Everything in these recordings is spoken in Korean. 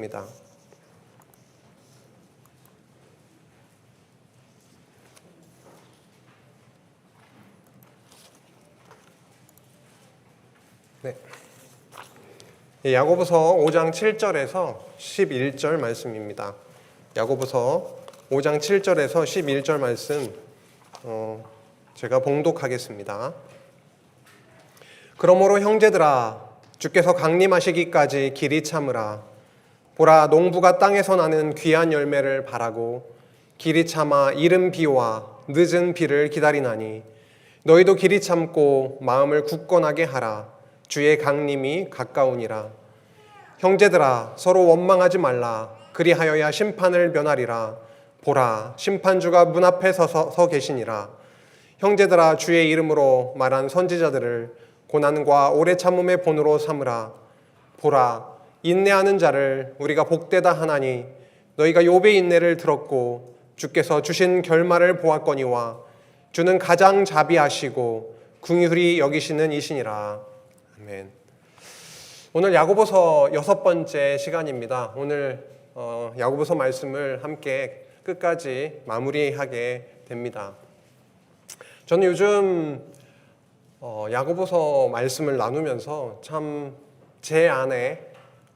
입니다. 네. 야고보서 5장 7절에서 11절 말씀입니다. 야고보서 5장 7절에서 11절 말씀 제가 봉독하겠습니다. 그러므로 형제들아 주께서 강림하시기까지 길이 참으라. 보라, 농부가 땅에서 나는 귀한 열매를 바라고 길이 참아 이른 비와 늦은 비를 기다리나니 너희도 길이 참고 마음을 굳건하게 하라. 주의 강림이 가까우니라. 형제들아 서로 원망하지 말라. 그리하여야 심판을 면하리라. 보라, 심판주가 문 앞에 서 계시니라. 형제들아 주의 이름으로 말한 선지자들을 고난과 오래 참음의 본으로 삼으라. 보라, 인내하는 자를 우리가 복되다 하나니 너희가 욥의 인내를 들었고 주께서 주신 결말을 보았거니와 주는 가장 자비하시고 긍휼히 여기시는 이시니라. 아멘. 오늘 야고보서 6번째 시간입니다. 오늘 야고보서 말씀을 함께 끝까지 마무리하게 됩니다. 저는 요즘 야고보서 말씀을 나누면서 참 제 안에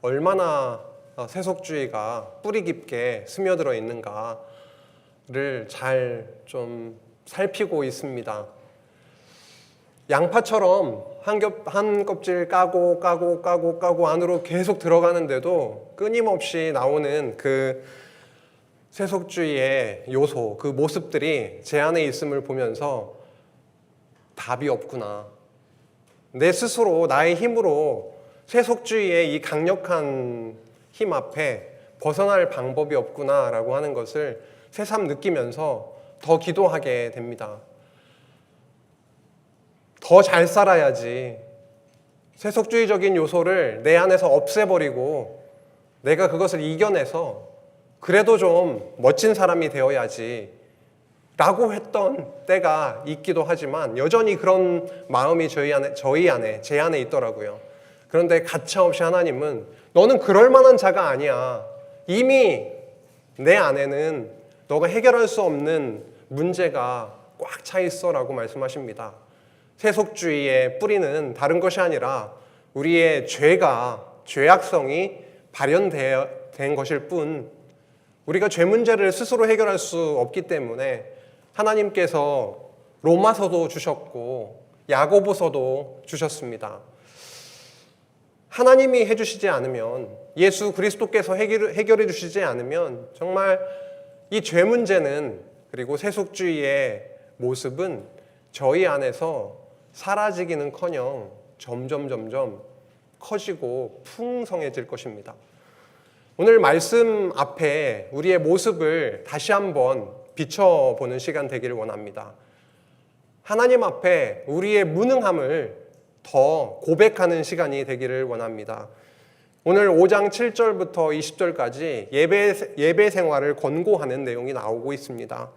얼마나 세속주의가 뿌리 깊게 스며들어 있는가를 잘 좀 살피고 있습니다. 양파처럼 한 껍질 까고 안으로 계속 들어가는데도 끊임없이 나오는 그 세속주의의 요소, 그 모습들이 제 안에 있음을 보면서 답이 없구나. 내 스스로 나의 힘으로 세속주의의 이 강력한 힘 앞에 벗어날 방법이 없구나라고 하는 것을 새삼 느끼면서 더 기도하게 됩니다. 더 잘 살아야지. 세속주의적인 요소를 내 안에서 없애버리고 내가 그것을 이겨내서 그래도 좀 멋진 사람이 되어야지 라고 했던 때가 있기도 하지만 여전히 그런 마음이 제 안에 있더라고요. 그런데 가차없이 하나님은 너는 그럴 만한 자가 아니야. 이미 내 안에는 너가 해결할 수 없는 문제가 꽉 차 있어 라고 말씀하십니다. 세속주의의 뿌리는 다른 것이 아니라 우리의 죄악성이 발현된 것일 뿐 우리가 죄 문제를 스스로 해결할 수 없기 때문에 하나님께서 로마서도 주셨고 야고보서도 주셨습니다. 하나님이 해주시지 않으면, 예수 그리스도께서 해결해 주시지 않으면 정말 이 죄 문제는, 그리고 세속주의의 모습은 저희 안에서 사라지기는커녕 점점 커지고 풍성해질 것입니다. 오늘 말씀 앞에 우리의 모습을 다시 한번 비춰보는 시간 되기를 원합니다. 하나님 앞에 우리의 무능함을 더 고백하는 시간이 되기를 원합니다. 오늘 5장 7절부터 20절까지 예배 생활을 권고하는 내용이 나오고 있습니다.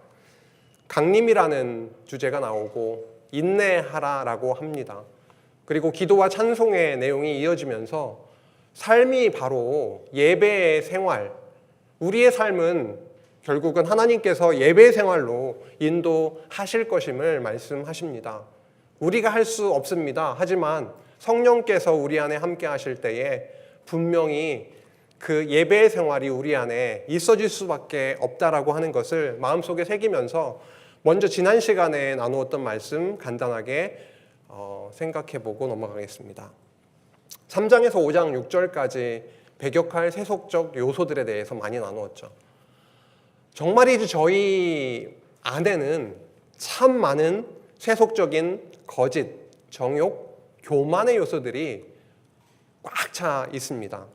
강림이라는 주제가 나오고 인내하라라고 합니다. 그리고 기도와 찬송의 내용이 이어지면서 삶이 바로 예배의 생활, 우리의 삶은 결국은 하나님께서 예배 생활로 인도하실 것임을 말씀하십니다. 우리가 할 수 없습니다. 하지만 성령께서 우리 안에 함께 하실 때에 분명히 그 예배의 생활이 우리 안에 있어질 수밖에 없다라고 하는 것을 마음속에 새기면서 먼저 지난 시간에 나누었던 말씀 간단하게 생각해보고 넘어가겠습니다. 3장에서 5장 6절까지 배격할 세속적 요소들에 대해서 많이 나누었죠. 정말이지 저희 안에는 참 많은 세속적인 거짓, 정욕, 교만의 요소들이 꽉 차 있습니다.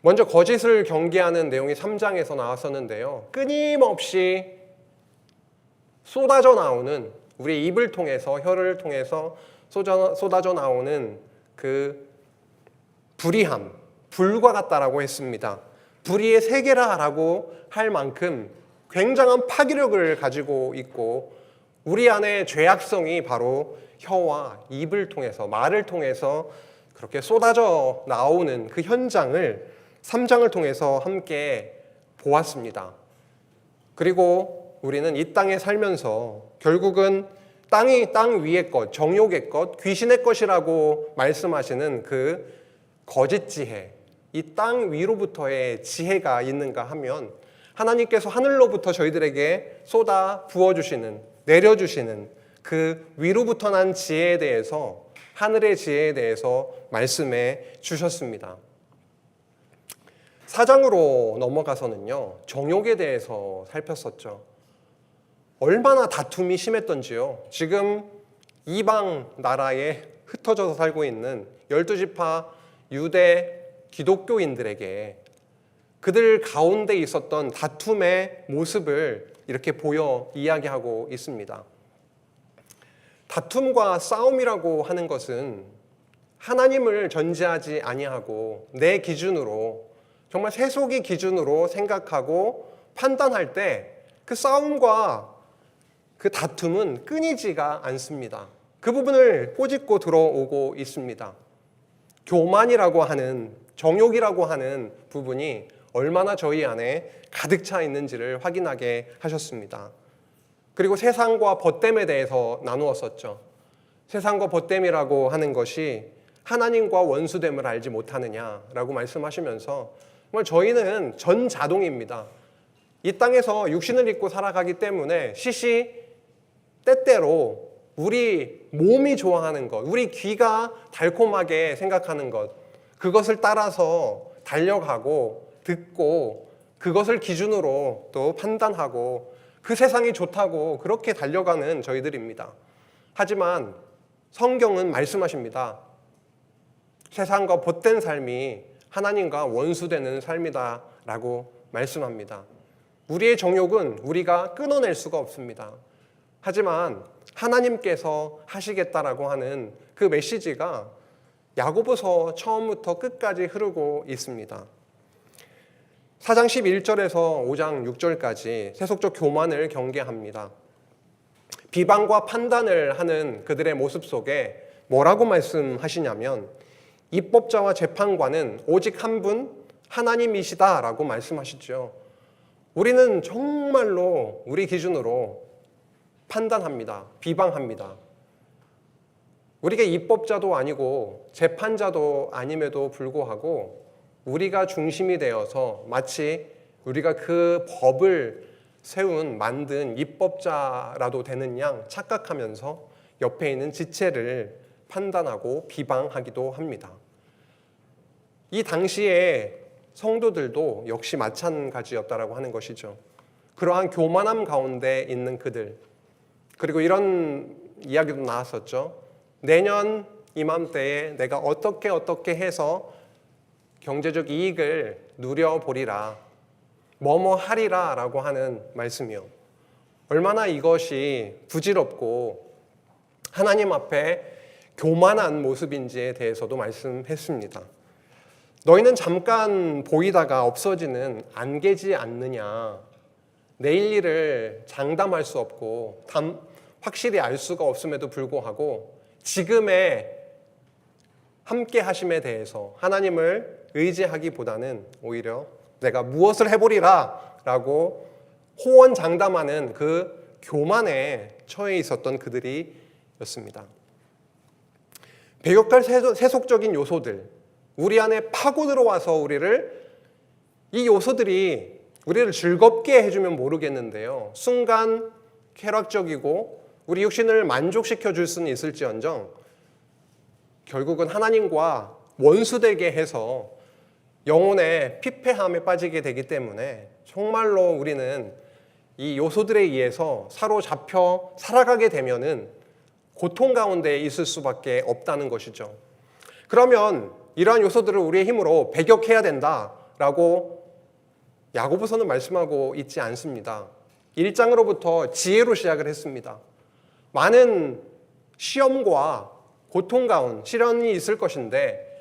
먼저 거짓을 경계하는 내용이 3장에서 나왔었는데요. 끊임없이 쏟아져 나오는, 우리의 입을 통해서, 혀를 통해서 쏟아져 나오는 그 불의함, 불과 같다라고 했습니다. 불의의 세계라라고 할 만큼 굉장한 파괴력을 가지고 있고 우리 안에 죄악성이 바로 혀와 입을 통해서, 말을 통해서 그렇게 쏟아져 나오는 그 현장을 3장을 통해서 함께 보았습니다. 그리고 우리는 이 땅에 살면서 결국은 땅 위의 것, 정욕의 것, 귀신의 것이라고 말씀하시는 그 거짓 지혜, 이 땅 위로부터의 지혜가 있는가 하면 하나님께서 하늘로부터 저희들에게 쏟아 부어주시는, 내려주시는 그 위로부터 난 지혜에 대해서, 하늘의 지혜에 대해서 말씀해 주셨습니다. 4장으로 넘어가서는요, 정욕에 대해서 살폈었죠. 얼마나 다툼이 심했던지요. 지금 이방 나라에 흩어져서 살고 있는 12지파 유대 기독교인들에게 그들 가운데 있었던 다툼의 모습을 이렇게 보여 이야기하고 있습니다. 다툼과 싸움이라고 하는 것은 하나님을 전제하지 아니하고 내 기준으로, 정말 세속의 기준으로 생각하고 판단할 때 그 싸움과 그 다툼은 끊이지가 않습니다. 그 부분을 꼬집고 들어오고 있습니다. 교만이라고 하는, 정욕이라고 하는 부분이 얼마나 저희 안에 가득 차 있는지를 확인하게 하셨습니다. 그리고 세상과 벗됨에 대해서 나누었었죠. 세상과 벗됨이라고 하는 것이 하나님과 원수됨을 알지 못하느냐라고 말씀하시면서 정말 저희는 전자동입니다. 이 땅에서 육신을 입고 살아가기 때문에 때때로 우리 몸이 좋아하는 것, 우리 귀가 달콤하게 생각하는 것, 그것을 따라서 달려가고 듣고 그것을 기준으로 또 판단하고 그 세상이 좋다고 그렇게 달려가는 저희들입니다. 하지만 성경은 말씀하십니다. 세상과 벗된 삶이 하나님과 원수되는 삶이다라고 말씀합니다. 우리의 정욕은 우리가 끊어낼 수가 없습니다. 하지만 하나님께서 하시겠다라고 하는 그 메시지가 야고보서 처음부터 끝까지 흐르고 있습니다. 4장 11절에서 5장 6절까지 세속적 교만을 경계합니다. 비방과 판단을 하는 그들의 모습 속에 뭐라고 말씀하시냐면 입법자와 재판관은 오직 한 분 하나님이시다라고 말씀하시죠. 우리는 정말로 우리 기준으로 판단합니다. 비방합니다. 우리가 입법자도 아니고 재판자도 아님에도 불구하고 우리가 중심이 되어서 마치 우리가 그 법을 만든 입법자라도 되는 양 착각하면서 옆에 있는 지체를 판단하고 비방하기도 합니다. 이 당시에 성도들도 역시 마찬가지였다라고 하는 것이죠. 그러한 교만함 가운데 있는 그들, 그리고 이런 이야기도 나왔었죠. 내년 이맘때에 내가 어떻게 해서 경제적 이익을 누려보리라, 뭐뭐 하리라 라고 하는 말씀이요. 얼마나 이것이 부질없고 하나님 앞에 교만한 모습인지에 대해서도 말씀했습니다. 너희는 잠깐 보이다가 없어지는 안개지 않느냐. 내일 일을 장담할 수 없고 확실히 알 수가 없음에도 불구하고 지금의 함께 하심에 대해서 하나님을 의지하기보다는 오히려 내가 무엇을 해보리라 라고 호언장담하는 그 교만에 처해 있었던 그들이었습니다. 배격할 세속적인 요소들, 우리 안에 파고 들어와서 이 요소들이 우리를 즐겁게 해주면 모르겠는데요. 순간 쾌락적이고 우리 육신을 만족시켜 줄 수는 있을지언정 결국은 하나님과 원수되게 해서 영혼의 피폐함에 빠지게 되기 때문에 정말로 우리는 이 요소들에 의해서 사로잡혀 살아가게 되면은 고통 가운데 있을 수밖에 없다는 것이죠. 그러면 이러한 요소들을 우리의 힘으로 배격해야 된다라고 야고보서는 말씀하고 있지 않습니다. 1장으로부터 지혜로 시작을 했습니다. 많은 시험과 고통 가운데 시련이 있을 것인데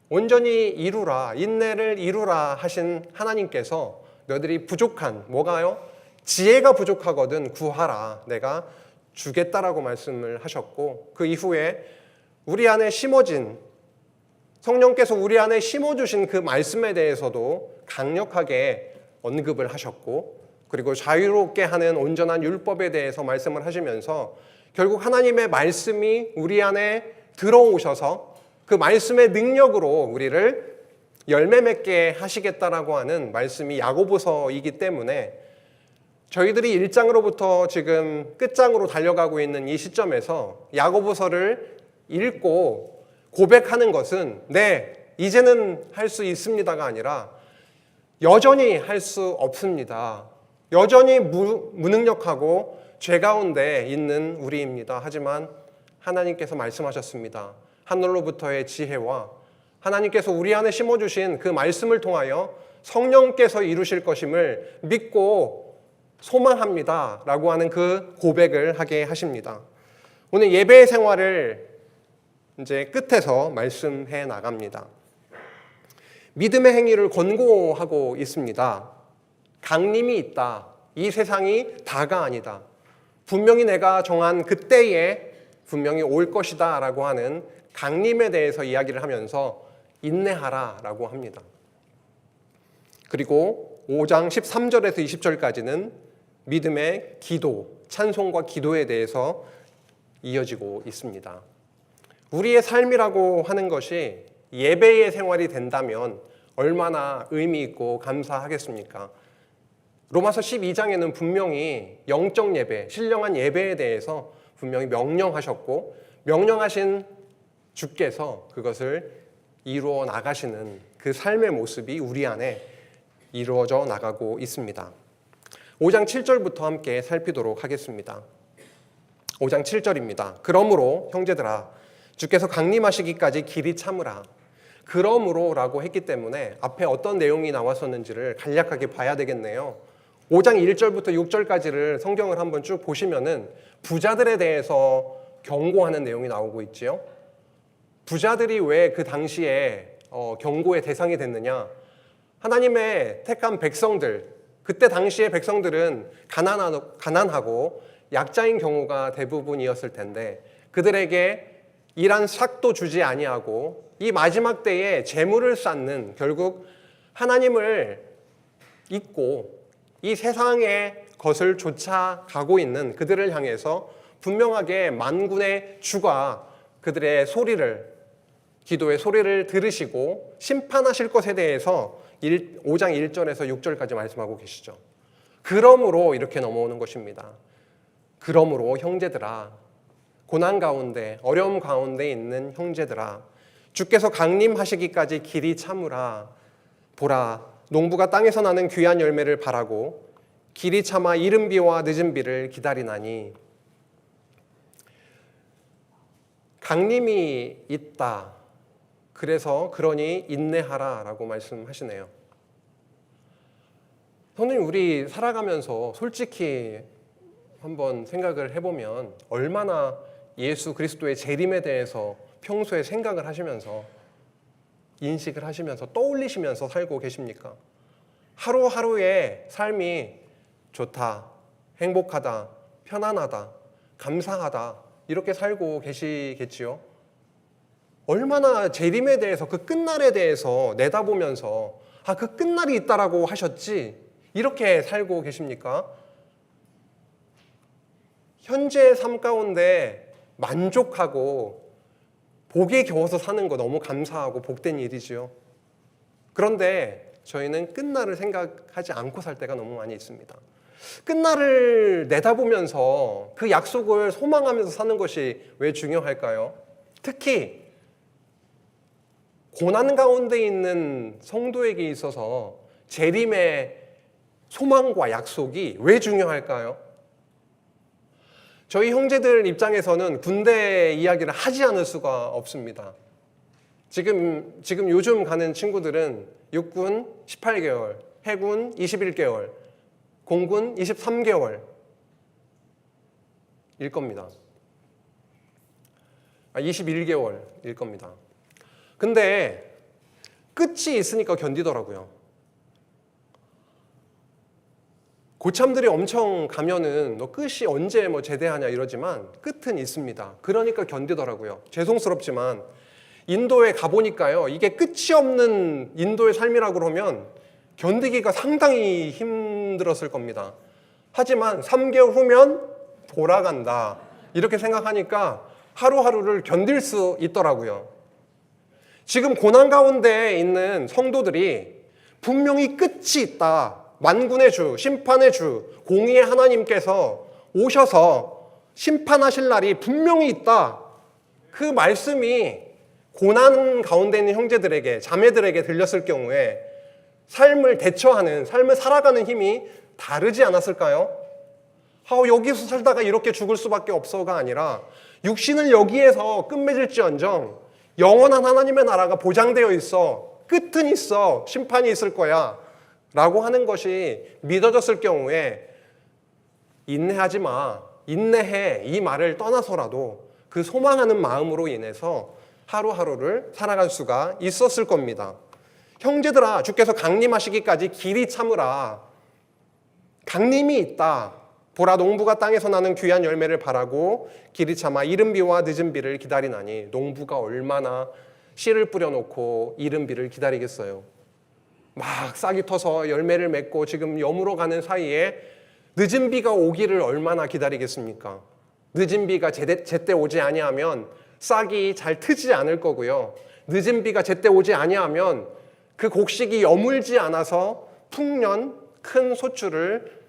온전히 이루라, 인내를 이루라 하신 하나님께서 너희들이 부족한, 뭐가요? 지혜가 부족하거든 구하라, 내가 주겠다라고 말씀을 하셨고 그 이후에 우리 안에 심어진 성령께서 우리 안에 심어주신 그 말씀에 대해서도 강력하게 언급을 하셨고, 그리고 자유롭게 하는 온전한 율법에 대해서 말씀을 하시면서 결국 하나님의 말씀이 우리 안에 들어오셔서 그 말씀의 능력으로 우리를 열매 맺게 하시겠다라고 하는 말씀이 야고보서이기 때문에 저희들이 1장으로부터 지금 끝장으로 달려가고 있는 이 시점에서 야고보서를 읽고 고백하는 것은 네, 이제는 할 수 있습니다가 아니라 여전히 할 수 없습니다. 여전히 무능력하고 죄 가운데 있는 우리입니다. 하지만 하나님께서 말씀하셨습니다. 하늘로부터의 지혜와 하나님께서 우리 안에 심어주신 그 말씀을 통하여 성령께서 이루실 것임을 믿고 소망합니다 라고 하는 그 고백을 하게 하십니다. 오늘 예배의 생활을 이제 끝에서 말씀해 나갑니다. 믿음의 행위를 권고하고 있습니다. 강림이 있다. 이 세상이 다가 아니다. 분명히 내가 정한 그때에 분명히 올 것이다 라고 하는 강림에 대해서 이야기를 하면서 인내하라 라고 합니다. 그리고 5장 13절에서 20절까지는 믿음의 기도, 찬송과 기도에 대해서 이어지고 있습니다. 우리의 삶이라고 하는 것이 예배의 생활이 된다면 얼마나 의미 있고 감사하겠습니까? 로마서 12장에는 분명히 영적 예배, 신령한 예배에 대해서 분명히 명령하셨고 명령하신 주께서 그것을 이루어 나가시는 그 삶의 모습이 우리 안에 이루어져 나가고 있습니다. 5장 7절부터 함께 살피도록 하겠습니다. 5장 7절입니다. 그러므로 형제들아 주께서 강림하시기까지 길이 참으라. 그러므로 라고 했기 때문에 앞에 어떤 내용이 나왔었는지를 간략하게 봐야 되겠네요. 5장 1절부터 6절까지를 성경을 한번 쭉 보시면은 부자들에 대해서 경고하는 내용이 나오고 있지요. 부자들이 왜 그 당시에 경고의 대상이 됐느냐? 하나님의 택한 백성들, 그때 당시의 백성들은 가난하고 약자인 경우가 대부분이었을 텐데 그들에게 일한 삭도 주지 아니하고 이 마지막 때에 재물을 쌓는, 결국 하나님을 잊고 이 세상의 것을 쫓아가고 있는 그들을 향해서 분명하게 만군의 주가 그들의 소리를, 기도의 소리를 들으시고 심판하실 것에 대해서 5장 1절에서 6절까지 말씀하고 계시죠. 그러므로 이렇게 넘어오는 것입니다. 그러므로 형제들아, 고난 가운데 어려움 가운데 있는 형제들아, 주께서 강림하시기까지 길이 참으라. 보라, 농부가 땅에서 나는 귀한 열매를 바라고 길이 참아 이른 비와 늦은 비를 기다리나니. 강림이 있다. 그래서 그러니 인내하라 라고 말씀하시네요. 선생님, 우리 살아가면서 솔직히 한번 생각을 해보면 얼마나 예수 그리스도의 재림에 대해서 평소에 생각을 하시면서 인식을 하시면서 떠올리시면서 살고 계십니까? 하루하루의 삶이 좋다, 행복하다, 편안하다, 감사하다 이렇게 살고 계시겠지요? 얼마나 재림에 대해서, 그 끝날에 대해서 내다보면서 그 끝날이 있다라고 하셨지 이렇게 살고 계십니까? 현재의 삶 가운데 만족하고 복에 겨워서 사는 거 너무 감사하고 복된 일이지요. 그런데 저희는 끝날을 생각하지 않고 살 때가 너무 많이 있습니다. 끝날을 내다보면서 그 약속을 소망하면서 사는 것이 왜 중요할까요? 특히 고난 가운데 있는 성도에게 있어서 재림의 소망과 약속이 왜 중요할까요? 저희 형제들 입장에서는 군대 이야기를 하지 않을 수가 없습니다. 지금 요즘 가는 친구들은 육군 18개월, 해군 21개월, 공군 23개월 일 겁니다. 21개월일 겁니다. 근데 끝이 있으니까 견디더라고요. 고참들이 엄청 가면은 너 끝이 언제 제대하냐 이러지만 끝은 있습니다. 그러니까 견디더라고요. 죄송스럽지만 인도에 가보니까요, 이게 끝이 없는 인도의 삶이라고 그러면 견디기가 상당히 힘들었을 겁니다. 하지만 3개월 후면 돌아간다, 이렇게 생각하니까 하루하루를 견딜 수 있더라고요. 지금 고난 가운데 있는 성도들이 분명히 끝이 있다, 만군의 주, 심판의 주, 공의의 하나님께서 오셔서 심판하실 날이 분명히 있다, 그 말씀이 고난 가운데 있는 형제들에게, 자매들에게 들렸을 경우에 삶을 대처하는, 삶을 살아가는 힘이 다르지 않았을까요? 여기서 살다가 이렇게 죽을 수밖에 없어가 아니라 육신을 여기에서 끝맺을지언정 영원한 하나님의 나라가 보장되어 있어, 끝은 있어, 심판이 있을 거야 라고 하는 것이 믿어졌을 경우에 인내하지 마, 인내해, 이 말을 떠나서라도 그 소망하는 마음으로 인해서 하루하루를 살아갈 수가 있었을 겁니다. 형제들아, 주께서 강림하시기까지 길이 참으라. 강림이 있다. 보라, 농부가 땅에서 나는 귀한 열매를 바라고 길이 참아 이른 비와 늦은 비를 기다리나니. 농부가 얼마나 씨를 뿌려놓고 이른 비를 기다리겠어요. 막 싹이 터서 열매를 맺고 지금 여물어 가는 사이에 늦은 비가 오기를 얼마나 기다리겠습니까? 늦은 비가 제때 오지 아니하면 싹이 잘 트지 않을 거고요. 늦은 비가 제때 오지 아니하면 그 곡식이 여물지 않아서 풍년 큰 소출을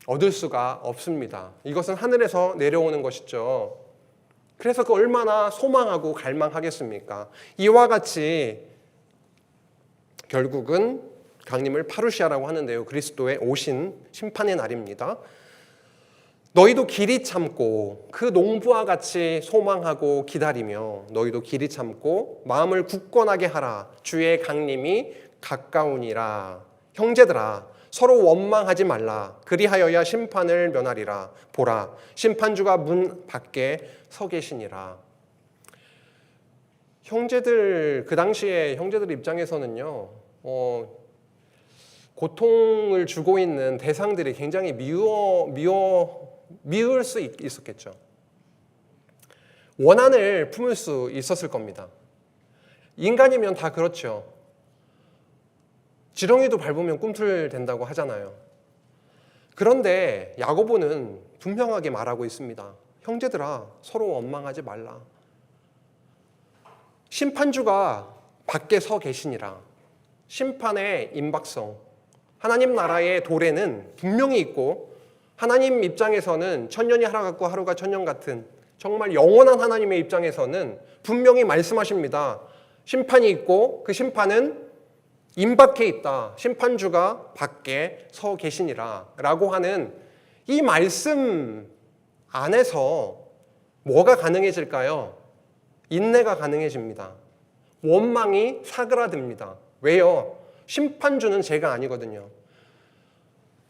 얻을 수가 없습니다. 이것은 하늘에서 내려오는 것이죠. 그래서 그 얼마나 소망하고 갈망하겠습니까? 이와 같이 결국은 강림을 파루시아라고 하는데요, 그리스도의 오신 심판의 날입니다. 너희도 길이 참고 그 농부와 같이 소망하고 기다리며 너희도 길이 참고 마음을 굳건하게 하라. 주의 강림이 가까우니라. 형제들아, 서로 원망하지 말라. 그리하여야 심판을 면하리라. 보라, 심판주가 문 밖에 서 계시니라. 형제들, 그 당시에 형제들 입장에서는요, 고통을 주고 있는 대상들이 굉장히 미울 수 있었겠죠. 원한을 품을 수 있었을 겁니다. 인간이면 다 그렇죠. 지렁이도 밟으면 꿈틀댄다고 하잖아요. 그런데 야고보는 분명하게 말하고 있습니다. 형제들아, 서로 원망하지 말라. 심판주가 밖에 서 계시니라. 심판의 임박성, 하나님 나라의 도래는 분명히 있고, 하나님 입장에서는 천년이 하루 같고 하루가 천년 같은 정말 영원한 하나님의 입장에서는 분명히 말씀하십니다. 심판이 있고 그 심판은 임박해 있다. 심판주가 밖에 서 계시니라 라고 하는 이 말씀 안에서 뭐가 가능해질까요? 인내가 가능해집니다. 원망이 사그라듭니다. 왜요? 심판주는 제가 아니거든요.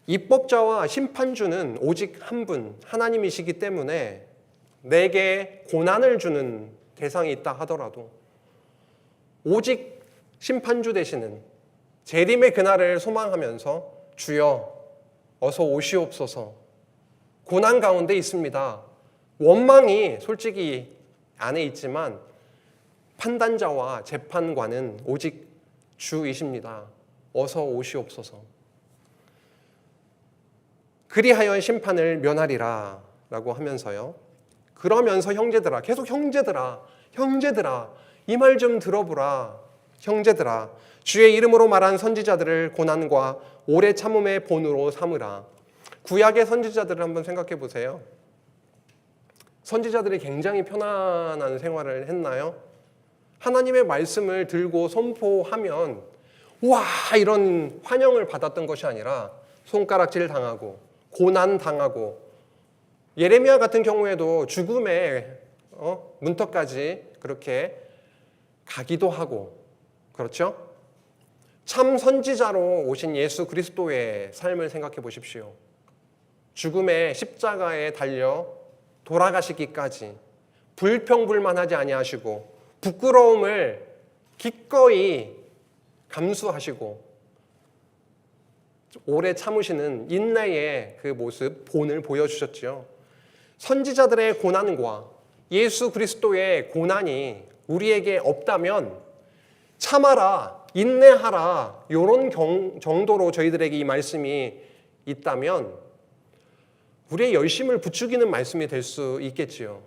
입법자와 심판주는 오직 한 분, 하나님이시기 때문에 내게 고난을 주는 대상이 있다 하더라도 오직 심판주 되시는 재림의 그날을 소망하면서 주여 어서 오시옵소서. 고난 가운데 있습니다. 원망이 솔직히 안에 있지만 판단자와 재판관은 오직 주이십니다. 어서 오시옵소서. 그리하여 심판을 면하리라 라고 하면서요, 그러면서 형제들아, 계속 형제들아 이 말 좀 들어보라. 형제들아, 주의 이름으로 말한 선지자들을 고난과 오래 참음의 본으로 삼으라. 구약의 선지자들을 한번 생각해 보세요. 선지자들이 굉장히 편안한 생활을 했나요? 하나님의 말씀을 들고 선포하면 와, 이런 환영을 받았던 것이 아니라 손가락질 당하고 고난 당하고, 예레미야 같은 경우에도 죽음의 문턱까지 그렇게 가기도 하고, 그렇죠? 참 선지자로 오신 예수 그리스도의 삶을 생각해 보십시오. 죽음의 십자가에 달려 돌아가시기까지 불평불만하지 아니하시고 부끄러움을 기꺼이 감수하시고 오래 참으시는 인내의 그 모습, 본을 보여주셨지요. 선지자들의 고난과 예수 그리스도의 고난이 우리에게 없다면 참아라, 인내하라, 이런 정도로 저희들에게 이 말씀이 있다면 우리의 열심을 부추기는 말씀이 될 수 있겠지요.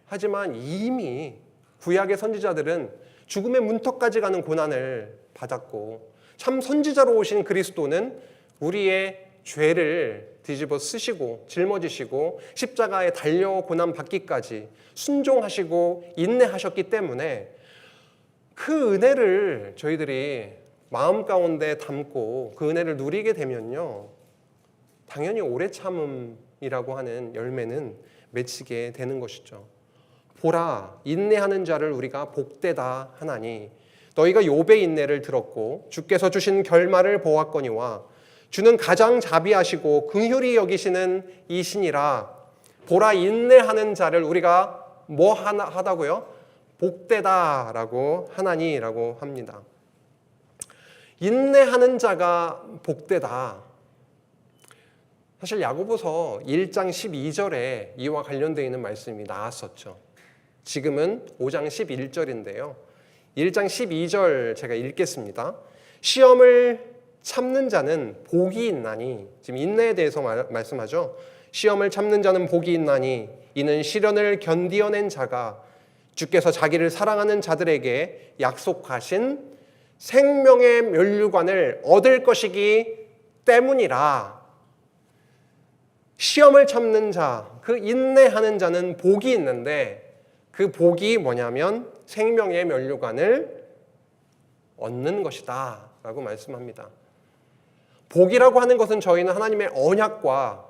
하지만 이미 구약의 선지자들은 죽음의 문턱까지 가는 고난을 받았고, 참 선지자로 오신 그리스도는 우리의 죄를 뒤집어 쓰시고 짊어지시고 십자가에 달려 고난 받기까지 순종하시고 인내하셨기 때문에 그 은혜를 저희들이 마음 가운데 담고 그 은혜를 누리게 되면요, 당연히 오래 참음이라고 하는 열매는 맺히게 되는 것이죠. 보라, 인내하는 자를 우리가 복되다 하나니 너희가 욥의 인내를 들었고 주께서 주신 결말을 보았거니와 주는 가장 자비하시고 긍휼히 여기시는 이신이라. 보라, 인내하는 자를 우리가 뭐 하다고요? 복되다라고 하나니라고 합니다. 인내하는 자가 복되다. 사실 야고보서 1장 12절에 이와 관련되어 있는 말씀이 나왔었죠. 지금은 5장 11절인데요. 1장 12절 제가 읽겠습니다. 시험을 참는 자는 복이 있나니, 지금 인내에 대해서 말씀하죠. 시험을 참는 자는 복이 있나니 이는 시련을 견디어낸 자가 주께서 자기를 사랑하는 자들에게 약속하신 생명의 면류관을 얻을 것이기 때문이라. 시험을 참는 자, 그 인내하는 자는 복이 있는데 그 복이 뭐냐면 생명의 면류관을 얻는 것이다 라고 말씀합니다. 복이라고 하는 것은 저희는 하나님의 언약과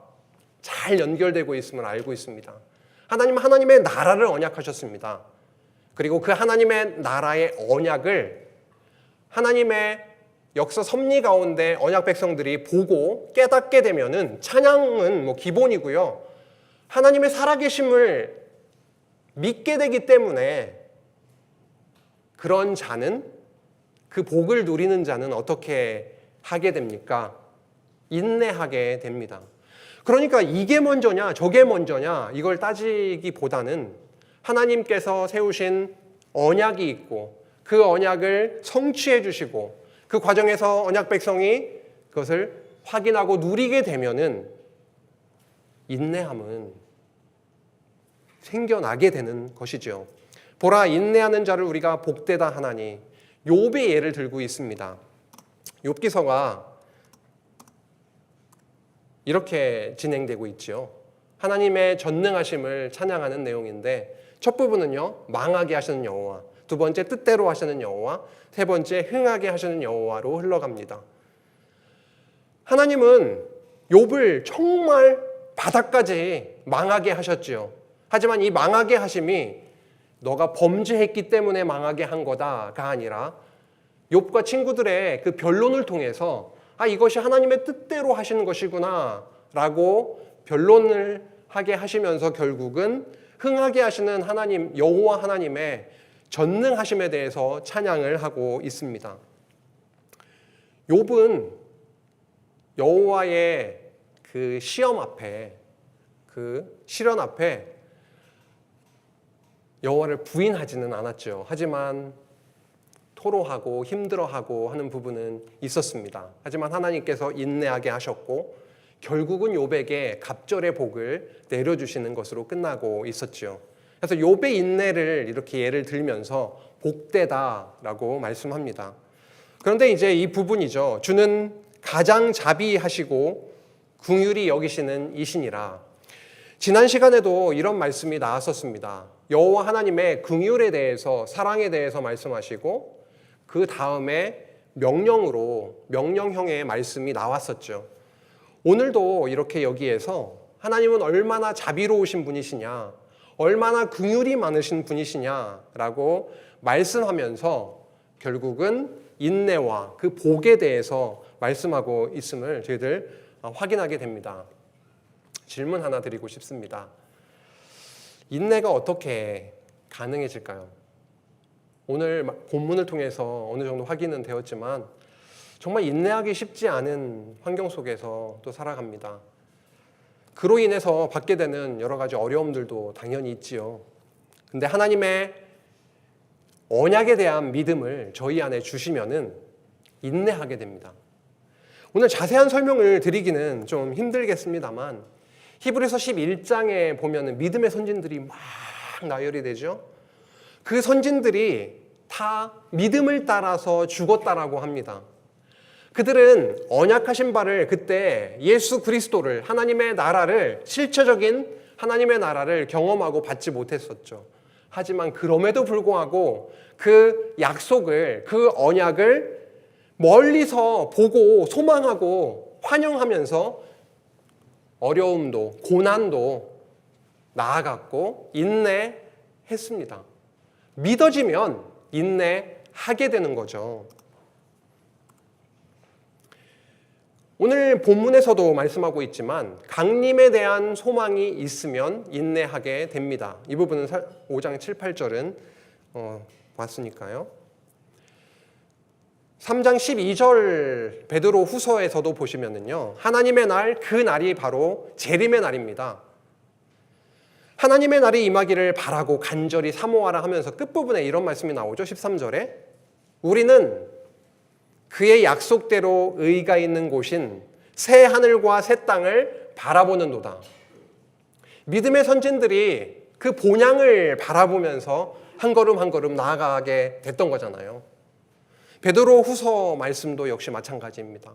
잘 연결되고 있음을 알고 있습니다. 하나님은 하나님의 나라를 언약하셨습니다. 그리고 그 하나님의 나라의 언약을 하나님의 역사 섭리 가운데 언약 백성들이 보고 깨닫게 되면은 찬양은 뭐 기본이고요. 하나님의 살아계심을 믿게 되기 때문에 그런 자는, 그 복을 누리는 자는 어떻게 하게 됩니까? 인내하게 됩니다. 그러니까 이게 먼저냐 저게 먼저냐 이걸 따지기보다는 하나님께서 세우신 언약이 있고 그 언약을 성취해 주시고 그 과정에서 언약 백성이 그것을 확인하고 누리게 되면은 인내함은 생겨나게 되는 것이죠. 보라, 인내하는 자를 우리가 복되다 하나니. 욥의 예를 들고 있습니다. 욥기서가 이렇게 진행되고 있죠. 하나님의 전능하심을 찬양하는 내용인데 첫 부분은요, 망하게 하시는 여호와, 두 번째 뜻대로 하시는 여호와, 세 번째 흥하게 하시는 여호와로 흘러갑니다. 하나님은 욥을 정말 바닥까지 망하게 하셨지요. 하지만 이 망하게 하심이 너가 범죄했기 때문에 망하게 한 거다가 아니라 욥과 친구들의 그 변론을 통해서 이것이 하나님의 뜻대로 하시는 것이구나 라고 변론을 하게 하시면서 결국은 흥하게 하시는 하나님, 여호와 하나님의 전능하심에 대해서 찬양을 하고 있습니다. 욥은 여호와의 그 시험 앞에, 그 시련 앞에 여호와를 부인하지는 않았죠. 하지만 토로하고 힘들어하고 하는 부분은 있었습니다. 하지만 하나님께서 인내하게 하셨고 결국은 욥에게 갑절의 복을 내려주시는 것으로 끝나고 있었죠. 그래서 욥의 인내를 이렇게 예를 들면서 복되다라고 말씀합니다. 그런데 이제 이 부분이죠. 주는 가장 자비하시고 긍휼히 여기시는 이신이라. 지난 시간에도 이런 말씀이 나왔었습니다. 여호와 하나님의 긍휼에 대해서, 사랑에 대해서 말씀하시고 그 다음에 명령형의 말씀이 나왔었죠. 오늘도 이렇게 여기에서 하나님은 얼마나 자비로우신 분이시냐, 얼마나 긍휼이 많으신 분이시냐라고 말씀하면서 결국은 인내와 그 복에 대해서 말씀하고 있음을 저희들 확인하게 됩니다. 질문 하나 드리고 싶습니다. 인내가 어떻게 가능해질까요? 오늘 본문을 통해서 어느 정도 확인은 되었지만 정말 인내하기 쉽지 않은 환경 속에서 또 살아갑니다. 그로 인해서 받게 되는 여러 가지 어려움들도 당연히 있지요. 근데 하나님의 언약에 대한 믿음을 저희 안에 주시면은 인내하게 됩니다. 오늘 자세한 설명을 드리기는 좀 힘들겠습니다만 히브리서 11장에 보면은 믿음의 선진들이 막 나열이 되죠. 그 선진들이 다 믿음을 따라서 죽었다라고 합니다. 그들은 언약하신 바를 그때 예수 그리스도를 하나님의 나라를 실체적인 하나님의 나라를 경험하고 받지 못했었죠. 하지만 그럼에도 불구하고 그 약속을 그 언약을 멀리서 보고 소망하고 환영하면서 어려움도 고난도 나아갔고 인내했습니다. 믿어지면 인내하게 되는 거죠. 오늘 본문에서도 말씀하고 있지만 강림에 대한 소망이 있으면 인내하게 됩니다. 이 부분은 5장 7, 8절은 봤으니까요. 3장 12절 베드로 후서에서도 보시면은요. 하나님의 날, 그 날이 바로 재림의 날입니다. 하나님의 날이 임하기를 바라고 간절히 사모하라 하면서 끝부분에 이런 말씀이 나오죠. 13절에 우리는 그의 약속대로 의가 있는 곳인 새 하늘과 새 땅을 바라보는도다. 믿음의 선진들이 그 본향을 바라보면서 한 걸음 한 걸음 나아가게 됐던 거잖아요. 베드로 후서 말씀도 역시 마찬가지입니다.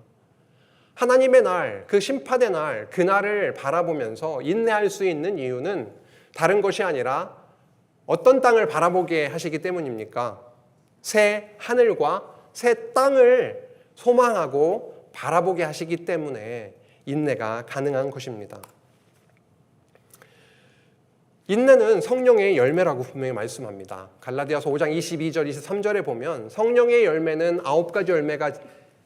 하나님의 날, 그 심판의 날, 그날을 바라보면서 인내할 수 있는 이유는 다른 것이 아니라 어떤 땅을 바라보게 하시기 때문입니까? 새 하늘과 새 땅을 소망하고 바라보게 하시기 때문에 인내가 가능한 것입니다. 인내는 성령의 열매라고 분명히 말씀합니다. 갈라디아서 5장 22절, 23절에 보면 성령의 열매는 9가지 열매가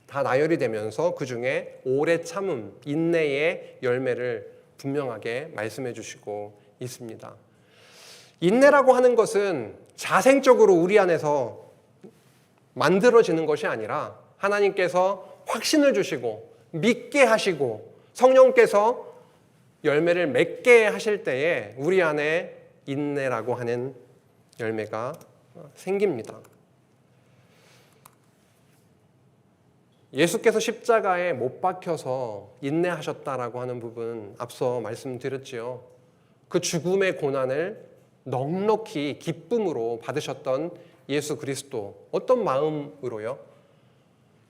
다 나열이 되면서 그 중에 오래 참음, 인내의 열매를 분명하게 말씀해 주시고 있습니다. 인내라고 하는 것은 자생적으로 우리 안에서 만들어지는 것이 아니라 하나님께서 확신을 주시고 믿게 하시고 성령께서 열매를 맺게 하실 때에 우리 안에 인내라고 하는 열매가 생깁니다. 예수께서 십자가에 못 박혀서 인내하셨다라고 하는 부분 앞서 말씀드렸지요. 그 죽음의 고난을 넉넉히 기쁨으로 받으셨던 예수 그리스도, 어떤 마음으로요?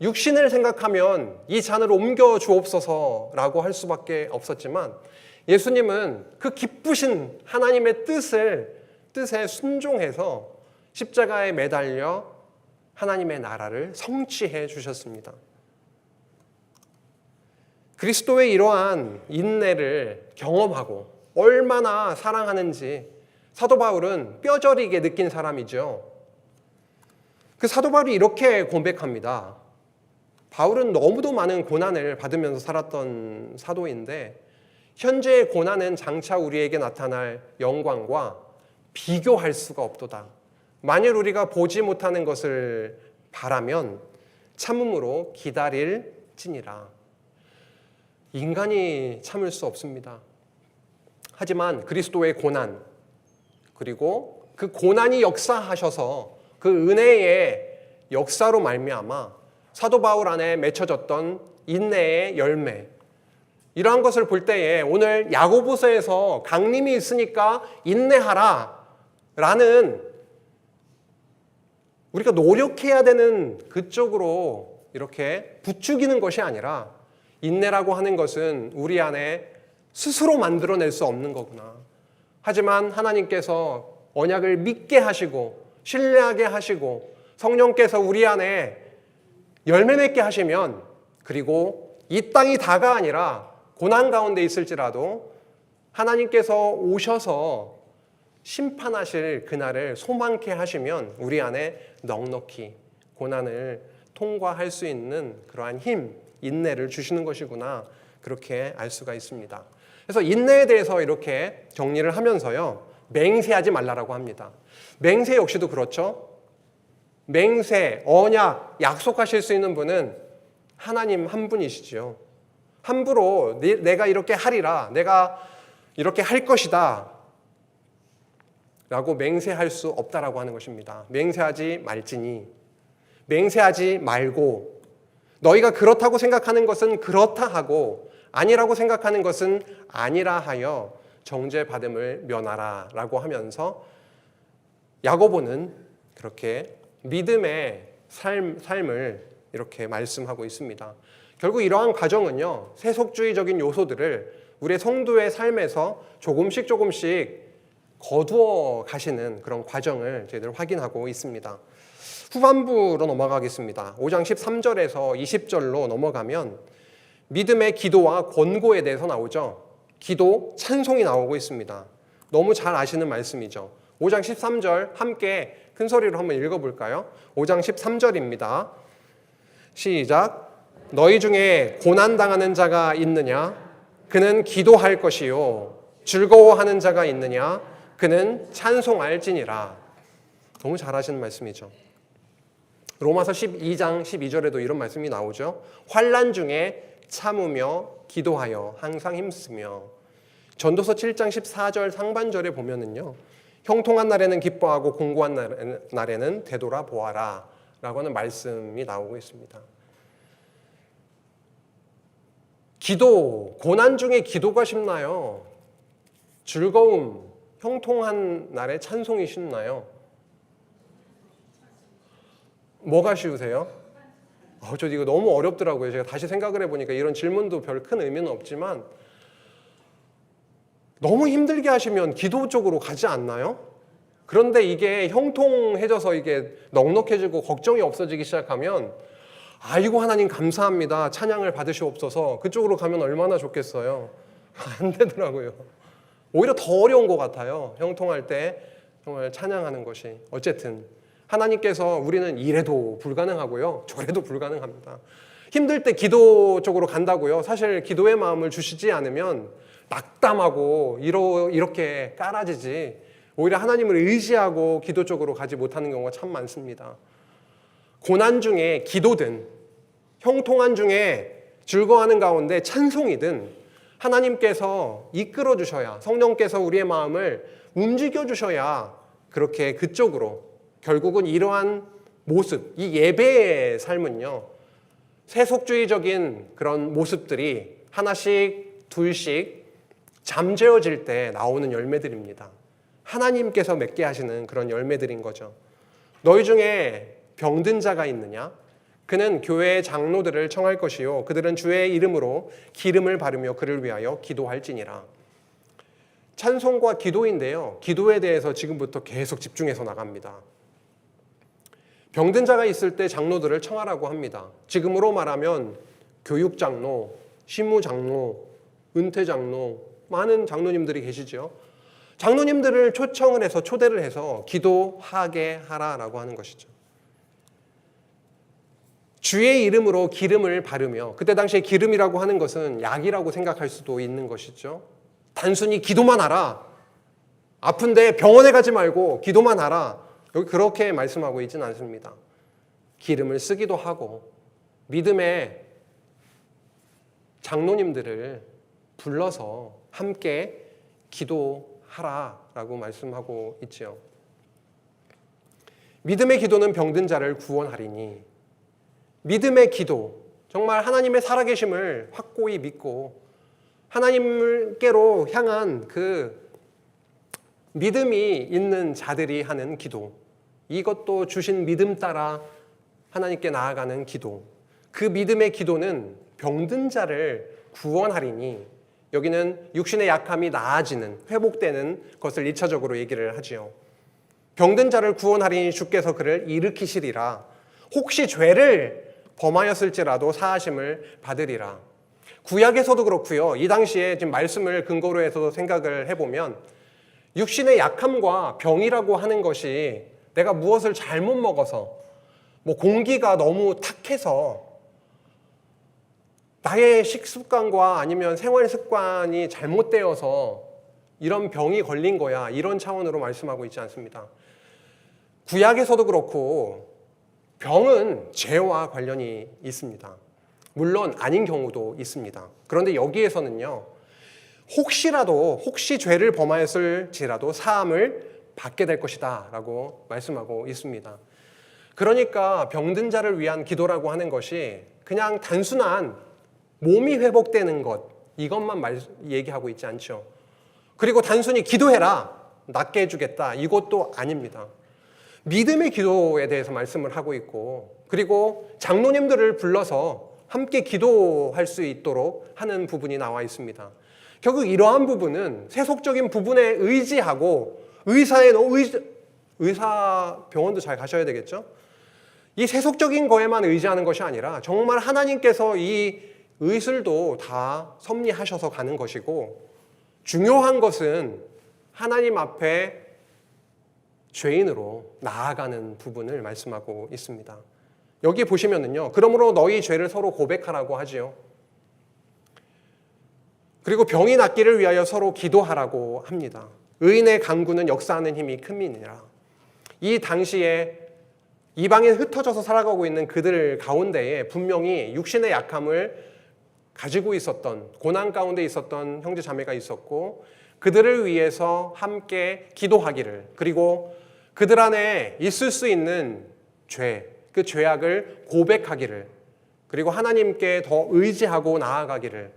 육신을 생각하면 이 잔을 옮겨 주옵소서라고 할 수밖에 없었지만 예수님은 그 기쁘신 하나님의 뜻에 순종해서 십자가에 매달려 하나님의 나라를 성취해 주셨습니다. 그리스도의 이러한 인내를 경험하고 얼마나 사랑하는지 사도 바울은 뼈저리게 느낀 사람이죠. 그 사도 바울이 이렇게 고백합니다. 바울은 너무도 많은 고난을 받으면서 살았던 사도인데 현재의 고난은 장차 우리에게 나타날 영광과 비교할 수가 없도다. 만일 우리가 보지 못하는 것을 바라면 참음으로 기다릴지니라. 인간이 참을 수 없습니다. 하지만 그리스도의 고난, 그리고 그 고난이 역사하셔서 그 은혜의 역사로 말미암아 사도 바울 안에 맺혀졌던 인내의 열매, 이러한 것을 볼 때에 오늘 야고보서에서 강림이 있으니까 인내하라 라는 우리가 노력해야 되는 그쪽으로 이렇게 부추기는 것이 아니라 인내라고 하는 것은 우리 안에 스스로 만들어낼 수 없는 거구나. 하지만 하나님께서 언약을 믿게 하시고 신뢰하게 하시고 성령께서 우리 안에 열매 맺게 하시면, 그리고 이 땅이 다가 아니라 고난 가운데 있을지라도 하나님께서 오셔서 심판하실 그날을 소망케 하시면 우리 안에 넉넉히 고난을 통과할 수 있는 그러한 힘, 인내를 주시는 것이구나, 그렇게 알 수가 있습니다. 그래서 인내에 대해서 이렇게 정리를 하면서요, 맹세하지 말라라고 합니다. 맹세 역시도 그렇죠. 맹세, 언약, 약속하실 수 있는 분은 하나님 한 분이시죠. 함부로 내가 이렇게 하리라, 내가 이렇게 할 것이다 라고 맹세할 수 없다라고 하는 것입니다. 맹세하지 말지니, 맹세하지 말고, 너희가 그렇다고 생각하는 것은 그렇다 하고 아니라고 생각하는 것은 아니라 하여 정죄받음을 면하라 라고 하면서 야고보는 그렇게 믿음의 삶을 이렇게 말씀하고 있습니다. 결국 이러한 과정은요, 세속주의적인 요소들을 우리의 성도의 삶에서 조금씩 거두어 가시는 그런 과정을 저희들 확인하고 있습니다. 후반부로 넘어가겠습니다. 5장 13절에서 20절로 넘어가면 믿음의 기도와 권고에 대해서 나오죠. 기도, 찬송이 나오고 있습니다. 너무 잘 아시는 말씀이죠. 5장 13절 함께 큰 소리로 한번 읽어볼까요? 5장 13절입니다. 시작. 너희 중에 고난당하는 자가 있느냐? 그는 기도할 것이요. 즐거워하는 자가 있느냐? 그는 찬송할지니라. 너무 잘 하시는 말씀이죠. 로마서 12장 12절에도 이런 말씀이 나오죠. 환난 중에 참으며 기도하여 항상 힘쓰며. 전도서 7장 14절 상반절에 보면은요, 형통한 날에는 기뻐하고 공고한 날에는 되돌아보아라 라고 하는 말씀이 나오고 있습니다. 기도, 고난 중에 기도가 쉽나요? 즐거움, 형통한 날에 찬송이 쉽나요? 뭐가 쉬우세요? 저 이거 너무 어렵더라고요. 제가 다시 생각을 해보니까 이런 질문도 별 큰 의미는 없지만 너무 힘들게 하시면 기도 쪽으로 가지 않나요? 그런데 이게 형통해져서 이게 넉넉해지고 걱정이 없어지기 시작하면 아이고 하나님 감사합니다. 찬양을 받으시옵소서. 그쪽으로 가면 얼마나 좋겠어요. 안 되더라고요. 오히려 더 어려운 것 같아요. 형통할 때 정말 찬양하는 것이. 어쨌든 하나님께서 우리는 이래도 불가능하고요. 저래도 불가능합니다. 힘들 때 기도 쪽으로 간다고요. 사실 기도의 마음을 주시지 않으면 낙담하고 이렇게 깔아지지 오히려 하나님을 의지하고 기도 쪽으로 가지 못하는 경우가 참 많습니다. 고난 중에 기도든 형통한 중에 즐거워하는 가운데 찬송이든 하나님께서 이끌어 주셔야, 성령께서 우리의 마음을 움직여 주셔야 그렇게 그쪽으로, 결국은 이러한 모습, 이 예배의 삶은요, 세속주의적인 그런 모습들이 하나씩 둘씩 잠재워질 때 나오는 열매들입니다. 하나님께서 맺게 하시는 그런 열매들인 거죠. 너희 중에 병든 자가 있느냐? 그는 교회의 장로들을 청할 것이요 그들은 주의 이름으로 기름을 바르며 그를 위하여 기도할지니라. 찬송과 기도인데요, 기도에 대해서 지금부터 계속 집중해서 나갑니다. 병든 자가 있을 때 장로들을 청하라고 합니다. 지금으로 말하면 교육장로, 신무장로, 은퇴장로, 많은 장로님들이 계시죠. 장로님들을 초청을 해서, 초대를 해서 기도하게 하라라고 하는 것이죠. 주의 이름으로 기름을 바르며, 그때 당시에 기름이라고 하는 것은 약이라고 생각할 수도 있는 것이죠. 단순히 기도만 하라, 아픈데 병원에 가지 말고 기도만 하라, 여기 그렇게 말씀하고 있지는 않습니다. 기름을 쓰기도 하고 믿음의 장로님들을 불러서 함께 기도하라라고 말씀하고 있지요. 믿음의 기도는 병든 자를 구원하리니, 믿음의 기도, 정말 하나님의 살아계심을 확고히 믿고 하나님께로 향한 그 믿음이 있는 자들이 하는 기도, 이것도 주신 믿음 따라 하나님께 나아가는 기도, 그 믿음의 기도는 병든 자를 구원하리니, 여기는 육신의 약함이 나아지는, 회복되는 것을 1차적으로 얘기를 하지요. 병든 자를 구원하리니 주께서 그를 일으키시리라. 혹시 죄를 범하였을지라도 사하심을 받으리라. 구약에서도 그렇고요, 이 당시에 지금 말씀을 근거로 해서 생각을 해보면 육신의 약함과 병이라고 하는 것이 내가 무엇을 잘못 먹어서, 공기가 너무 탁해서 나의 식습관과 아니면 생활 습관이 잘못되어서 이런 병이 걸린 거야, 이런 차원으로 말씀하고 있지 않습니다. 구약에서도 그렇고 병은 죄와 관련이 있습니다. 물론 아닌 경우도 있습니다. 그런데 여기에서는요, 혹시 죄를 범하였을지라도 사함을 받게 될 것이다 라고 말씀하고 있습니다. 그러니까 병든 자를 위한 기도라고 하는 것이 그냥 단순한 몸이 회복되는 것, 이것만 얘기하고 있지 않죠. 그리고 단순히 기도해라, 낫게 해주겠다, 이것도 아닙니다. 믿음의 기도에 대해서 말씀을 하고 있고, 그리고 장로님들을 불러서 함께 기도할 수 있도록 하는 부분이 나와 있습니다. 결국 이러한 부분은 세속적인 부분에 의지하고, 의사 병원도 잘 가셔야 되겠죠? 이 세속적인 거에만 의지하는 것이 아니라 정말 하나님께서 이 의술도 다 섭리하셔서 가는 것이고, 중요한 것은 하나님 앞에 죄인으로 나아가는 부분을 말씀하고 있습니다. 여기 보시면은요, 그러므로 너희 죄를 서로 고백하라고 하지요. 그리고 병이 낫기를 위하여 서로 기도하라고 합니다. 의인의 간구는 역사하는 힘이 큼이니라. 이 당시에 이방에 흩어져서 살아가고 있는 그들 가운데에 분명히 육신의 약함을 가지고 있었던, 고난 가운데 있었던 형제 자매가 있었고, 그들을 위해서 함께 기도하기를, 그리고 그들 안에 있을 수 있는 죄, 그 죄악을 고백하기를, 그리고 하나님께 더 의지하고 나아가기를,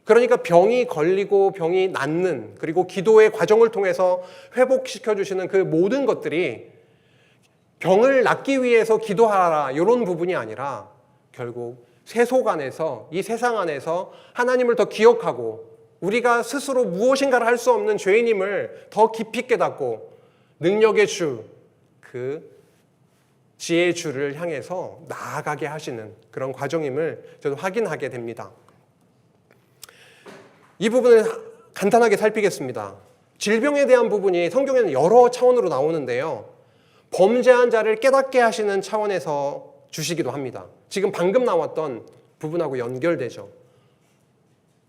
그러니까 병이 걸리고 병이 낫는, 그리고 기도의 과정을 통해서 회복시켜 주시는 그 모든 것들이 병을 낫기 위해서 기도하라, 이런 부분이 아니라 결국 세속 안에서, 이 세상 안에서 하나님을 더 기억하고, 우리가 스스로 무엇인가를 할 수 없는 죄인임을 더 깊이 깨닫고, 능력의 주, 그 지혜의 주를 향해서 나아가게 하시는 그런 과정임을 저도 확인하게 됩니다. 이 부분을 간단하게 살피겠습니다. 질병에 대한 부분이 성경에는 여러 차원으로 나오는데요, 범죄한 자를 깨닫게 하시는 차원에서 주시기도 합니다. 지금 방금 나왔던 부분하고 연결되죠.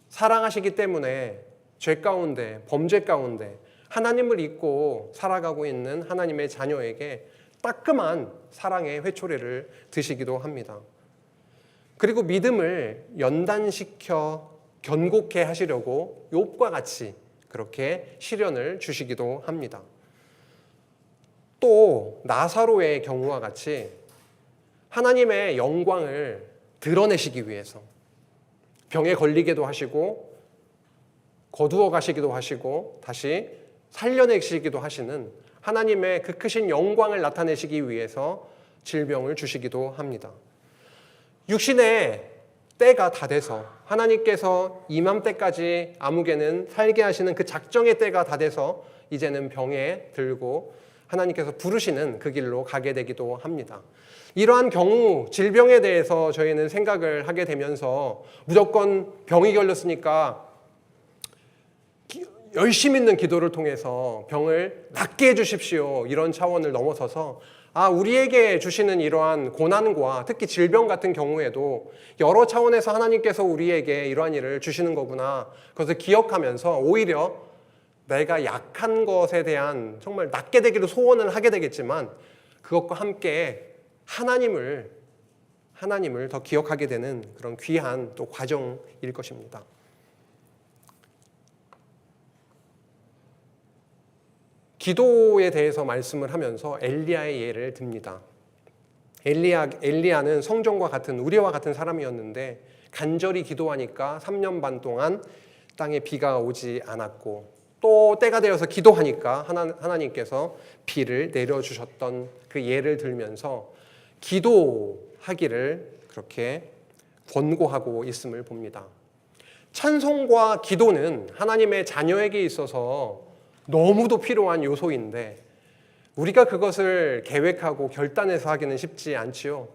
사랑하시기 때문에 죄 가운데, 범죄 가운데 하나님을 잊고 살아가고 있는 하나님의 자녀에게 따끔한 사랑의 회초리를 드시기도 합니다. 그리고 믿음을 연단시켜 견고케 하시려고 욥과 같이 그렇게 시련을 주시기도 합니다. 또 나사로의 경우와 같이 하나님의 영광을 드러내시기 위해서 병에 걸리게도 하시고 거두어 가시기도 하시고 다시 살려내시기도 하시는 하나님의 그 크신 영광을 나타내시기 위해서 질병을 주시기도 합니다. 육신의 때가 다 돼서 하나님께서 이맘때까지 아무개는 살게 하시는 그 작정의 때가 다 돼서 이제는 병에 들고 하나님께서 부르시는 그 길로 가게 되기도 합니다. 이러한 경우 질병에 대해서 저희는 생각을 하게 되면서 무조건 병이 걸렸으니까 열심히 있는 기도를 통해서 병을 낫게 해주십시오, 이런 차원을 넘어서서 우리에게 주시는 이러한 고난과 특히 질병 같은 경우에도 여러 차원에서 하나님께서 우리에게 이러한 일을 주시는 거구나, 그것을 기억하면서 오히려 내가 약한 것에 대한 정말 낫게 되기를 소원을 하게 되겠지만 그것과 함께 하나님을 더 기억하게 되는 그런 귀한 또 과정일 것입니다. 기도에 대해서 말씀을 하면서 엘리야의 예를 듭니다. 엘리야는 성전과 같은, 우리와 같은 사람이었는데 간절히 기도하니까 3년 반 동안 땅에 비가 오지 않았고, 또 때가 되어서 기도하니까 하나님께서 비를 내려주셨던 그 예를 들면서 기도하기를 그렇게 권고하고 있음을 봅니다. 찬송과 기도는 하나님의 자녀에게 있어서 너무도 필요한 요소인데 우리가 그것을 계획하고 결단해서 하기는 쉽지 않지요.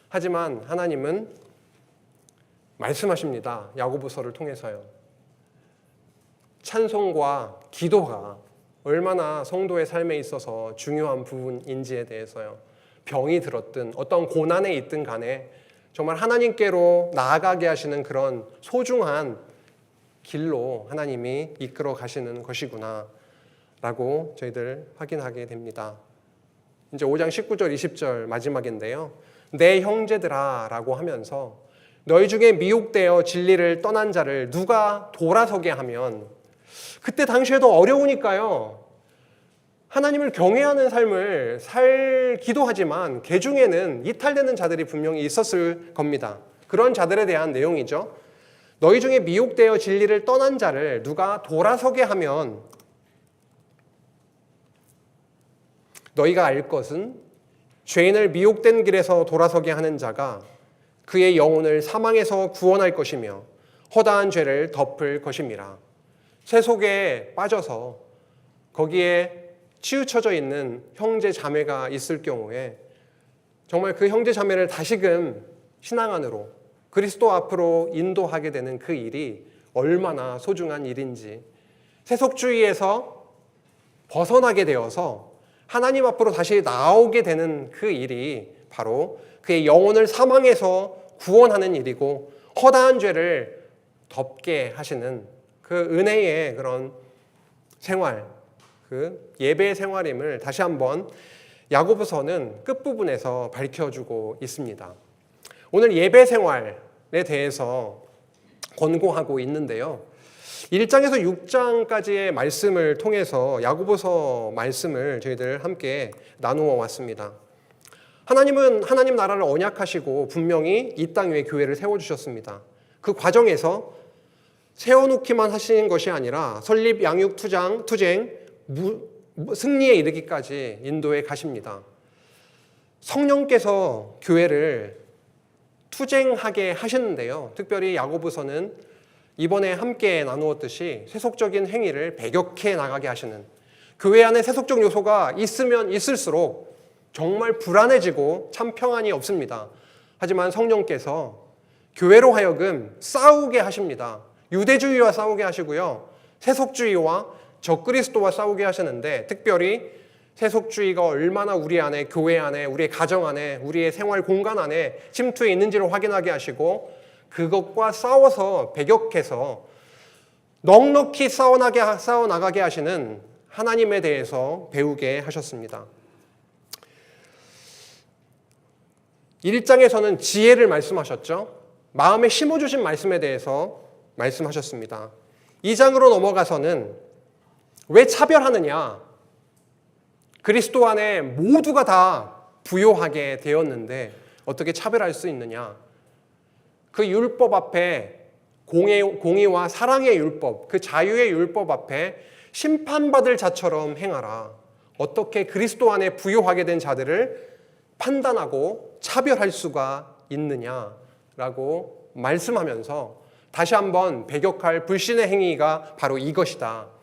하지만 하나님은 말씀하십니다. 야고보서를 통해서요. 찬송과 기도가 얼마나 성도의 삶에 있어서 중요한 부분인지에 대해서요. 병이 들었든 어떤 고난에 있든 간에 정말 하나님께로 나아가게 하시는 그런 소중한 길로 하나님이 이끌어 가시는 것이구나 라고 저희들 확인하게 됩니다. 이제 5장 19절 20절 마지막인데요, 내 형제들아 라고 하면서 너희 중에 미혹되어 진리를 떠난 자를 누가 돌아서게 하면, 그때 당시에도 어려우니까요, 하나님을 경외하는 삶을 살기도 하지만 그 중에는 이탈되는 자들이 분명히 있었을 겁니다. 그런 자들에 대한 내용이죠. 너희 중에 미혹되어 진리를 떠난 자를 누가 돌아서게 하면 너희가 알 것은 죄인을 미혹된 길에서 돌아서게 하는 자가 그의 영혼을 사망에서 구원할 것이며 허다한 죄를 덮을 것임이라. 세속에 빠져서 거기에 치우쳐져 있는 형제 자매가 있을 경우에 정말 그 형제 자매를 다시금 신앙 안으로 그리스도 앞으로 인도하게 되는 그 일이 얼마나 소중한 일인지, 세속주의에서 벗어나게 되어서 하나님 앞으로 다시 나오게 되는 그 일이 바로 그의 영혼을 사망에서 구원하는 일이고 허다한 죄를 덮게 하시는 그 은혜의 그런 생활, 그 예배 생활임을 다시 한번 야고보서는 끝부분에서 밝혀주고 있습니다. 오늘 예배 생활에 대해서 권고하고 있는데요. 1장에서 6장까지의 말씀을 통해서 야고보서 말씀을 저희들 함께 나누어 왔습니다. 하나님은 하나님 나라를 언약하시고 분명히 이 땅 위에 교회를 세워주셨습니다. 그 과정에서 세워놓기만 하시는 것이 아니라 설립, 양육, 투쟁, 승리에 이르기까지 인도해 가십니다. 성령께서 교회를 투쟁하게 하시는데요. 특별히 야고보서는 이번에 함께 나누었듯이 세속적인 행위를 배격해 나가게 하시는, 교회 안에 세속적 요소가 있으면 있을수록 정말 불안해지고 참 평안이 없습니다. 하지만 성령께서 교회로 하여금 싸우게 하십니다. 유대주의와 싸우게 하시고요, 세속주의와 적그리스도와 싸우게 하시는데, 특별히 세속주의가 얼마나 우리 안에, 교회 안에, 우리의 가정 안에, 우리의 생활 공간 안에 침투해 있는지를 확인하게 하시고 그것과 싸워서 배격해서 넉넉히 싸워나가게 하시는 하나님에 대해서 배우게 하셨습니다. 1장에서는 지혜를 말씀하셨죠. 마음에 심어주신 말씀에 대해서 말씀하셨습니다. 2장으로 넘어가서는 왜 차별하느냐? 그리스도 안에 모두가 다 부요하게 되었는데 어떻게 차별할 수 있느냐? 그 율법 앞에, 공의와 사랑의 율법, 그 자유의 율법 앞에 심판받을 자처럼 행하라. 어떻게 그리스도 안에 부요하게 된 자들을 판단하고 차별할 수가 있느냐라고 말씀하면서 다시 한번 배격할 불신의 행위가 바로 이것이다.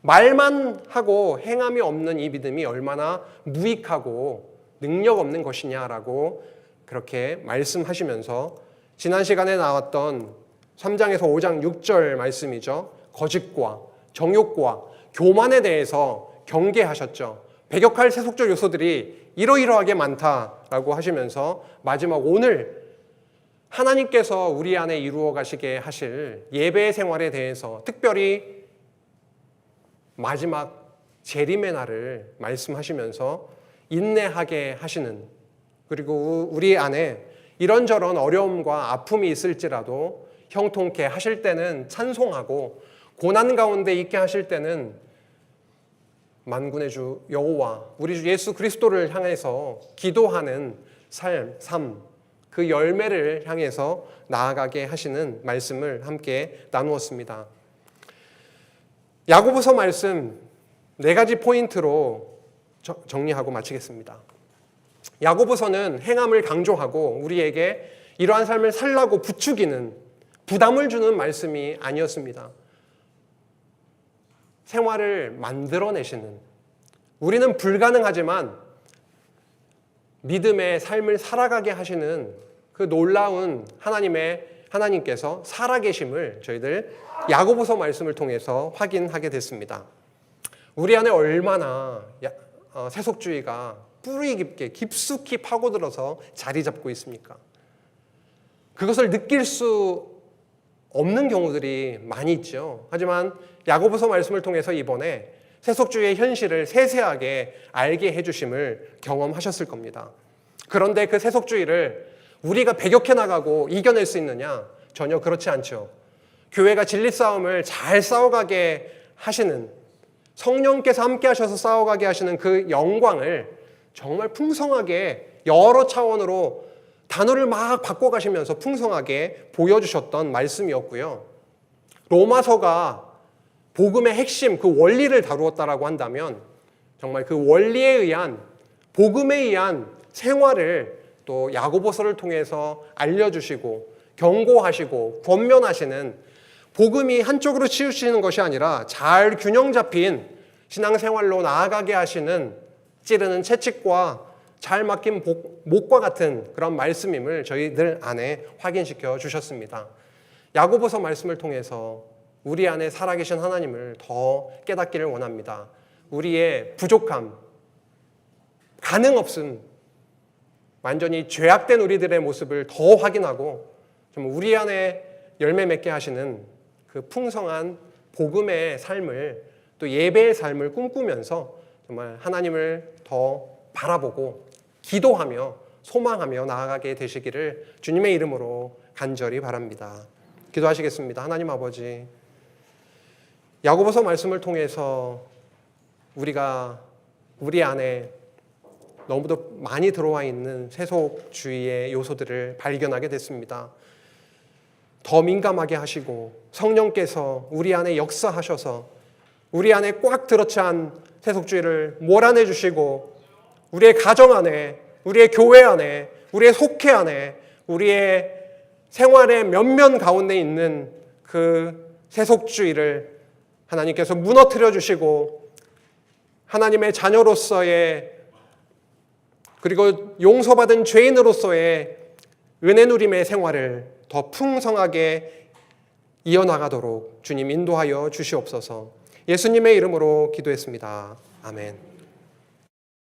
말만 하고 행함이 없는 이 믿음이 얼마나 무익하고 능력 없는 것이냐라고 그렇게 말씀하시면서 지난 시간에 나왔던 3장에서 5장 6절 말씀이죠. 거짓과 정욕과 교만에 대해서 경계하셨죠. 배격할 세속적 요소들이 이러이러하게 많다라고 하시면서 마지막 오늘 하나님께서 우리 안에 이루어 가시게 하실 예배 생활에 대해서 특별히 마지막 재림의 날을 말씀하시면서 인내하게 하시는, 그리고 우리 안에 이런저런 어려움과 아픔이 있을지라도 형통케 하실 때는 찬송하고 고난 가운데 있게 하실 때는 만군의 주 여호와 우리 주 예수 그리스도를 향해서 기도하는 삶, 그 열매를 향해서 나아가게 하시는 말씀을 함께 나누었습니다. 야고보서 말씀 4가지 포인트로 정리하고 마치겠습니다. 야고보서는 행함을 강조하고 우리에게 이러한 삶을 살라고 부추기는, 부담을 주는 말씀이 아니었습니다. 생활을 만들어내시는, 우리는 불가능하지만 믿음의 삶을 살아가게 하시는 그 놀라운 하나님께서 살아계심을 저희들 야고보서 말씀을 통해서 확인하게 됐습니다. 우리 안에 얼마나 세속주의가 뿌리 깊게 깊숙이 파고들어서 자리 잡고 있습니까? 그것을 느낄 수 없는 경우들이 많이 있죠. 하지만 야고보서 말씀을 통해서 이번에 세속주의의 현실을 세세하게 알게 해주심을 경험하셨을 겁니다. 그런데 그 세속주의를 우리가 배격해 나가고 이겨낼 수 있느냐? 전혀 그렇지 않죠. 교회가 진리 싸움을 잘 싸워가게 하시는, 성령께서 함께 하셔서 쌓아가게 하시는 그 영광을 정말 풍성하게 여러 차원으로 단어를 막 바꿔가시면서 풍성하게 보여주셨던 말씀이었고요. 로마서가 복음의 핵심, 그 원리를 다루었다라고 한다면 정말 그 원리에 의한, 복음에 의한 생활을 또 야고보서를 통해서 알려주시고 경고하시고 권면하시는, 복음이 한쪽으로 치우치는 것이 아니라 잘 균형 잡힌 신앙생활로 나아가게 하시는 찌르는 채찍과 잘 막힌 목과 같은 그런 말씀임을 저희들 안에 확인시켜 주셨습니다. 야고보서 말씀을 통해서 우리 안에 살아계신 하나님을 더 깨닫기를 원합니다. 우리의 부족함, 가능 없음, 완전히 죄악된 우리들의 모습을 더 확인하고 좀 우리 안에 열매 맺게 하시는 그 풍성한 복음의 삶을, 또 예배의 삶을 꿈꾸면서 정말 하나님을 더 바라보고 기도하며 소망하며 나아가게 되시기를 주님의 이름으로 간절히 바랍니다. 기도하시겠습니다. 하나님 아버지, 야고보서 말씀을 통해서 우리가 우리 안에 너무도 많이 들어와 있는 세속주의의 요소들을 발견하게 됐습니다. 더 민감하게 하시고 성령께서 우리 안에 역사하셔서 우리 안에 꽉 들어찬 세속주의를 몰아내 주시고 우리의 가정 안에, 우리의 교회 안에, 우리의 속회 안에, 우리의 생활의 면면 가운데 있는 그 세속주의를 하나님께서 무너뜨려 주시고 하나님의 자녀로서의, 그리고 용서받은 죄인으로서의 은혜 누림의 생활을 더 풍성하게 이어나가도록 주님 인도하여 주시옵소서. 예수님의 이름으로 기도했습니다. 아멘.